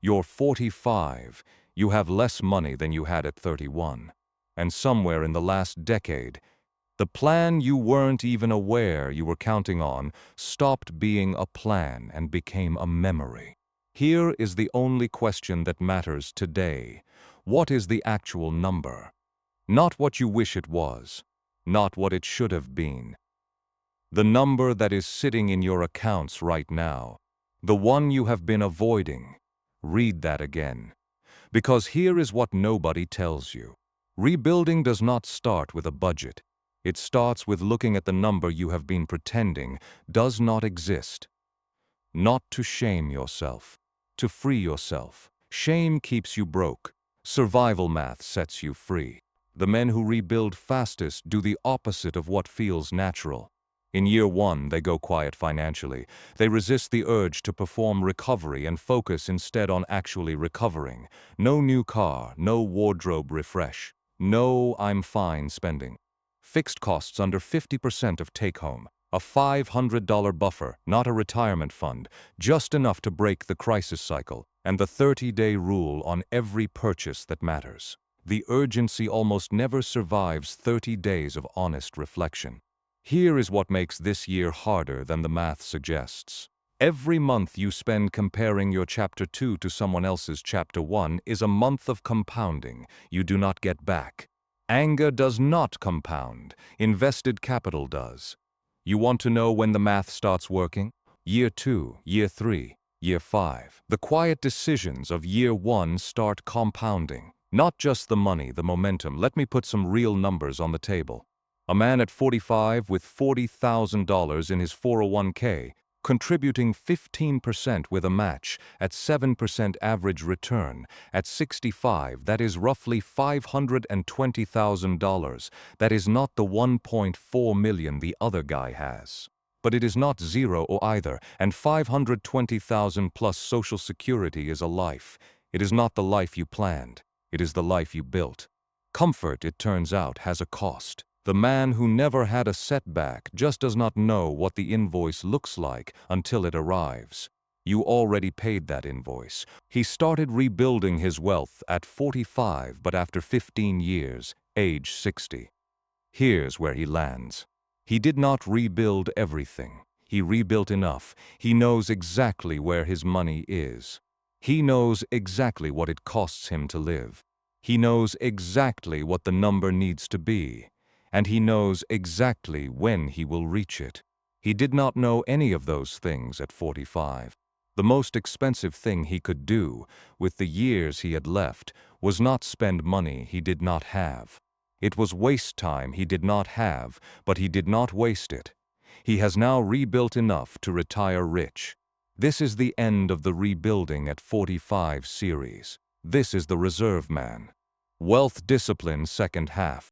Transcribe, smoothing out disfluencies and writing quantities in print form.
You're 45. You have less money than you had at 31. And somewhere in the last decade, the plan you weren't even aware you were counting on stopped being a plan and became a memory. Here is the only question that matters today. What is the actual number? Not what you wish it was, not what it should have been. The number that is sitting in your accounts right now, the one you have been avoiding. Read that again. Because here is what nobody tells you. Rebuilding does not start with a budget. It starts with looking at the number you have been pretending does not exist. Not to shame yourself, to free yourself. Shame keeps you broke. Survival math sets you free. The men who rebuild fastest do the opposite of what feels natural. In year one, they go quiet financially. They resist the urge to perform recovery and focus instead on actually recovering. No new car, no wardrobe refresh. No I'm fine spending. Fixed costs under 50% of take-home. A $500 buffer, not a retirement fund, just enough to break the crisis cycle, and the 30-day rule on every purchase that matters. The urgency almost never survives 30 days of honest reflection. Here is what makes this year harder than the math suggests. Every month you spend comparing your Chapter 2 to someone else's Chapter 1 is a month of compounding you do not get back. Anger does not compound. Invested capital does. You want to know when the math starts working? Year 2, Year 3, Year 5. The quiet decisions of Year 1 start compounding. Not just the money, the momentum. Let me put some real numbers on the table. A man at 45 with $40,000 in his 401k, contributing 15% with a match at 7% average return. At 65, that is roughly $520,000. That is not the $1.4 million the other guy has. But it is not zero or either, and $520,000 plus Social Security is a life. It is not the life you planned. It is the life you built. Comfort, it turns out, has a cost. The man who never had a setback just does not know what the invoice looks like until it arrives. You already paid that invoice. He started rebuilding his wealth at 45, but after 15 years, age 60. Here's where he lands. He did not rebuild everything. He rebuilt enough. He knows exactly where his money is. He knows exactly what it costs him to live. He knows exactly what the number needs to be. And he knows exactly when he will reach it. He did not know any of those things at 45. The most expensive thing he could do, with the years he had left, was not spend money he did not have. It was waste time he did not have, but he did not waste it. He has now rebuilt enough to retire rich. This is the end of the Rebuilding at 45 series. This is the Reserve Man. Wealth Discipline second half.